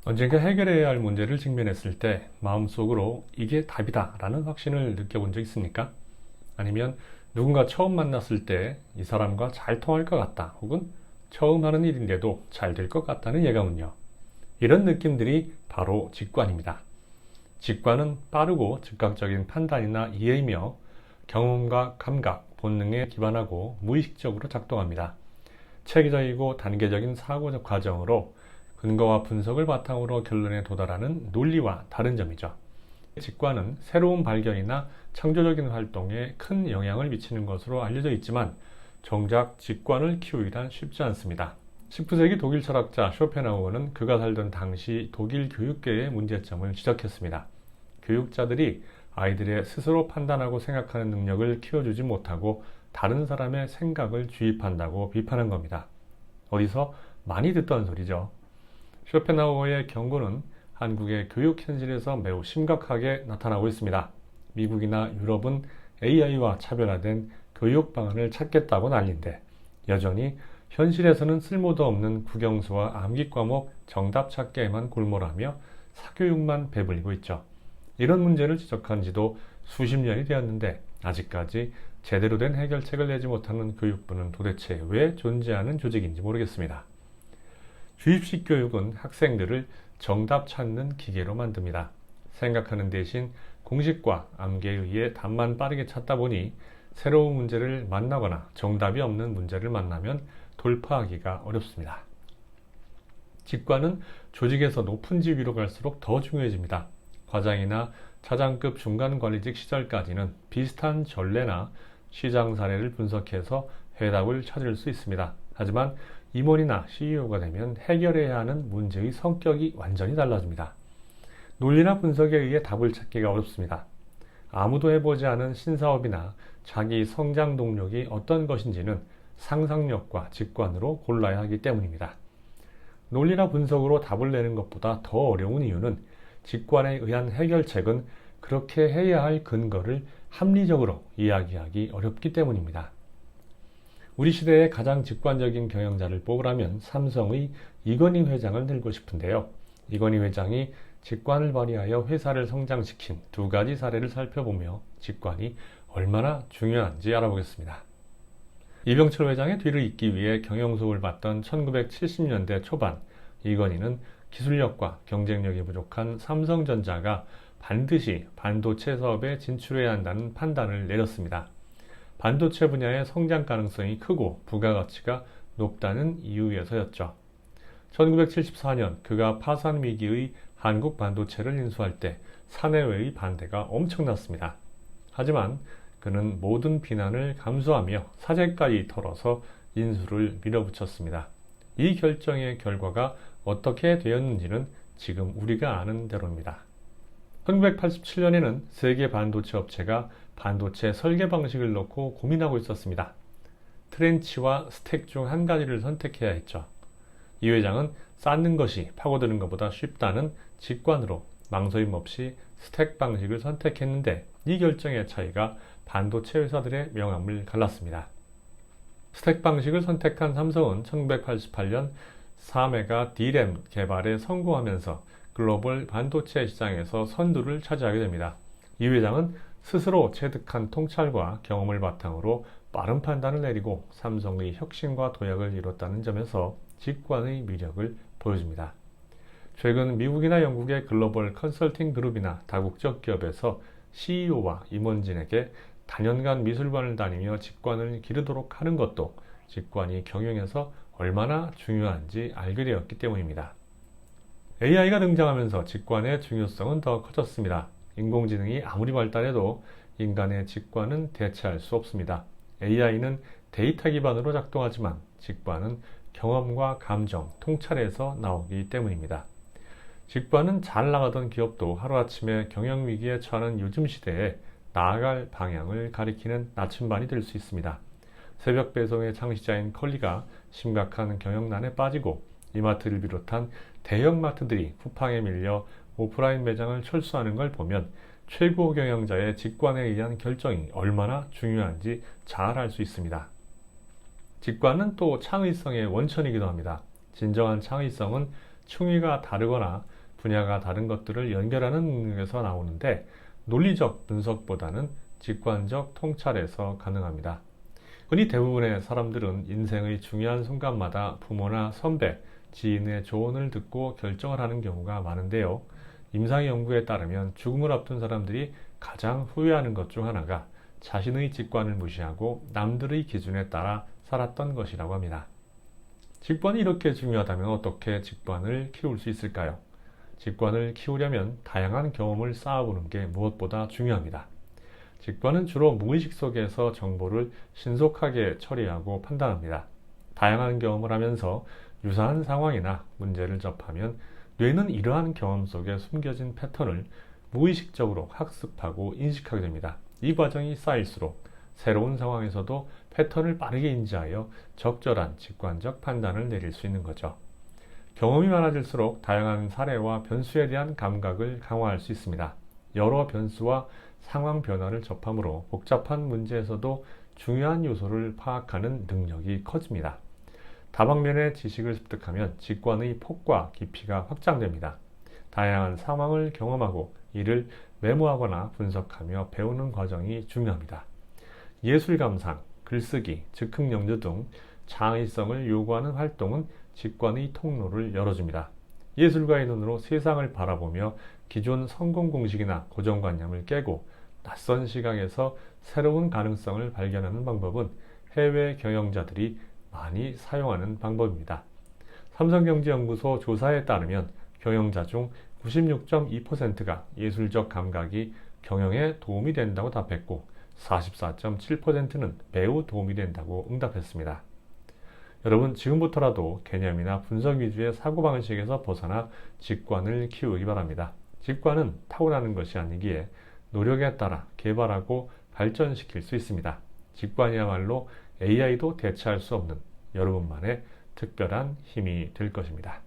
언젠가 해결해야 할 문제를 직면했을 때 마음속으로 이게 답이다 라는 확신을 느껴본 적 있습니까? 아니면 누군가 처음 만났을 때 이 사람과 잘 통할 것 같다 혹은 처음 하는 일인데도 잘 될 것 같다는 예감은요. 이런 느낌들이 바로 직관입니다. 직관은 빠르고 즉각적인 판단이나 이해이며 경험과 감각, 본능에 기반하고 무의식적으로 작동합니다. 체계적이고 단계적인 사고적 과정으로 근거와 분석을 바탕으로 결론에 도달하는 논리와 다른 점이죠. 직관은 새로운 발견이나 창조적인 활동에 큰 영향을 미치는 것으로 알려져 있지만 정작 직관을 키우기란 쉽지 않습니다. 19세기 독일 철학자 쇼펜하우어는 그가 살던 당시 독일 교육계의 문제점을 지적했습니다. 교육자들이 아이들의 스스로 판단하고 생각하는 능력을 키워주지 못하고 다른 사람의 생각을 주입한다고 비판한 겁니다. 어디서 많이 듣던 소리죠. 쇼펜하우어의 경고는 한국의 교육 현실에서 매우 심각하게 나타나고 있습니다. 미국이나 유럽은 AI와 차별화된 교육 방안을 찾겠다고 난리인데 여전히 현실에서는 쓸모도 없는 국영수와 암기 과목 정답 찾기에만 골몰하며 사교육만 배불리고 있죠. 이런 문제를 지적한 지도 수십 년이 되었는데 아직까지 제대로 된 해결책을 내지 못하는 교육부는 도대체 왜 존재하는 조직인지 모르겠습니다. 주입식 교육은 학생들을 정답 찾는 기계로 만듭니다. 생각하는 대신 공식과 암기에 의해 답만 빠르게 찾다 보니 새로운 문제를 만나거나 정답이 없는 문제를 만나면 돌파하기가 어렵습니다. 직관은 조직에서 높은 지위로 갈수록 더 중요해집니다. 과장이나 차장급 중간관리직 시절까지는 비슷한 전례나 시장 사례를 분석해서 해답을 찾을 수 있습니다. 하지만 임원이나 CEO가 되면 해결해야 하는 문제의 성격이 완전히 달라집니다. 논리나 분석에 의해 답을 찾기가 어렵습니다. 아무도 해보지 않은 신사업이나 자기 성장 동력이 어떤 것인지는 상상력과 직관으로 골라야 하기 때문입니다. 논리나 분석으로 답을 내는 것보다 더 어려운 이유는 직관에 의한 해결책은 그렇게 해야 할 근거를 합리적으로 이야기하기 어렵기 때문입니다. 우리 시대의 가장 직관적인 경영자를 뽑으라면 삼성의 이건희 회장을 들고 싶은데요. 이건희 회장이 직관을 발휘하여 회사를 성장시킨 두 가지 사례를 살펴보며 직관이 얼마나 중요한지 알아보겠습니다. 이병철 회장의 뒤를 잇기 위해 경영수업을 받던 1970년대 초반, 이건희는 기술력과 경쟁력이 부족한 삼성전자가 반드시 반도체 사업에 진출해야 한다는 판단을 내렸습니다. 반도체 분야의 성장 가능성이 크고 부가가치가 높다는 이유에서였죠. 1974년 그가 파산 위기의 한국 반도체를 인수할 때 사내외의 반대가 엄청났습니다. 하지만 그는 모든 비난을 감수하며 사재까지 털어서 인수를 밀어붙였습니다. 이 결정의 결과가 어떻게 되었는지는 지금 우리가 아는 대로입니다. 1987년에는 세계 반도체 업체가 반도체 설계 방식을 놓고 고민하고 있었습니다. 트렌치와 스택 중 한 가지를 선택해야 했죠. 이 회장은 쌓는 것이 파고드는 것보다 쉽다는 직관으로 망설임 없이 스택 방식을 선택했는데 이 결정의 차이가 반도체 회사들의 명함을 갈랐습니다. 스택 방식을 선택한 삼성은 1988년 4메가 D램 개발에 성공하면서 글로벌 반도체 시장에서 선두를 차지하게 됩니다. 이 회장은 스스로 체득한 통찰과 경험을 바탕으로 빠른 판단을 내리고 삼성의 혁신과 도약을 이뤘다는 점에서 직관의 매력을 보여줍니다. 최근 미국이나 영국의 글로벌 컨설팅 그룹이나 다국적 기업에서 CEO와 임원진에게 단연간 미술관을 다니며 직관을 기르도록 하는 것도 직관이 경영에서 얼마나 중요한지 알게 되었기 때문입니다. AI가 등장하면서 직관의 중요성은 더 커졌습니다. 인공지능이 아무리 발달해도 인간의 직관은 대체할 수 없습니다. AI는 데이터 기반으로 작동하지만 직관은 경험과 감정, 통찰에서 나오기 때문입니다. 직관은 잘 나가던 기업도 하루아침에 경영위기에 처하는 요즘 시대에 나아갈 방향을 가리키는 나침반이 될 수 있습니다. 새벽 배송의 창시자인 컬리가 심각한 경영난에 빠지고 이마트를 비롯한 대형마트들이 쿠팡에 밀려 오프라인 매장을 철수하는 걸 보면 최고 경영자의 직관에 의한 결정이 얼마나 중요한지 잘 알 수 있습니다. 직관은 또 창의성의 원천이기도 합니다. 진정한 창의성은 층위가 다르거나 분야가 다른 것들을 연결하는 능력에서 나오는데 논리적 분석보다는 직관적 통찰에서 가능합니다. 흔히 대부분의 사람들은 인생의 중요한 순간마다 부모나 선배, 지인의 조언을 듣고 결정을 하는 경우가 많은데요. 임상 연구에 따르면 죽음을 앞둔 사람들이 가장 후회하는 것 중 하나가 자신의 직관을 무시하고 남들의 기준에 따라 살았던 것이라고 합니다. 직관이 이렇게 중요하다면 어떻게 직관을 키울 수 있을까요? 직관을 키우려면 다양한 경험을 쌓아보는 게 무엇보다 중요합니다. 직관은 주로 무의식 속에서 정보를 신속하게 처리하고 판단합니다. 다양한 경험을 하면서 유사한 상황이나 문제를 접하면 뇌는 이러한 경험 속에 숨겨진 패턴을 무의식적으로 학습하고 인식하게 됩니다. 이 과정이 쌓일수록 새로운 상황에서도 패턴을 빠르게 인지하여 적절한 직관적 판단을 내릴 수 있는 거죠. 경험이 많아질수록 다양한 사례와 변수에 대한 감각을 강화할 수 있습니다. 여러 변수와 상황 변화를 접함으로 복잡한 문제에서도 중요한 요소를 파악하는 능력이 커집니다. 다방면의 지식을 습득하면 직관의 폭과 깊이가 확장됩니다. 다양한 상황을 경험하고 이를 메모하거나 분석하며 배우는 과정이 중요합니다. 예술 감상, 글쓰기, 즉흥 연주 등 창의성을 요구하는 활동은 직관의 통로를 열어줍니다. 예술가의 눈으로 세상을 바라보며 기존 성공 공식이나 고정관념을 깨고 낯선 시각에서 새로운 가능성을 발견하는 방법은 해외 경영자들이 많이 사용하는 방법입니다. 삼성경제연구소 조사에 따르면 경영자 중 96.2%가 예술적 감각이 경영에 도움이 된다고 답했고 44.7%는 매우 도움이 된다고 응답했습니다. 여러분, 지금부터라도 개념이나 분석 위주의 사고방식에서 벗어나 직관을 키우기 바랍니다. 직관은 타고나는 것이 아니기에 노력에 따라 개발하고 발전시킬 수 있습니다. 직관이야말로 AI도 대체할 수 없는 여러분만의 특별한 힘이 될 것입니다.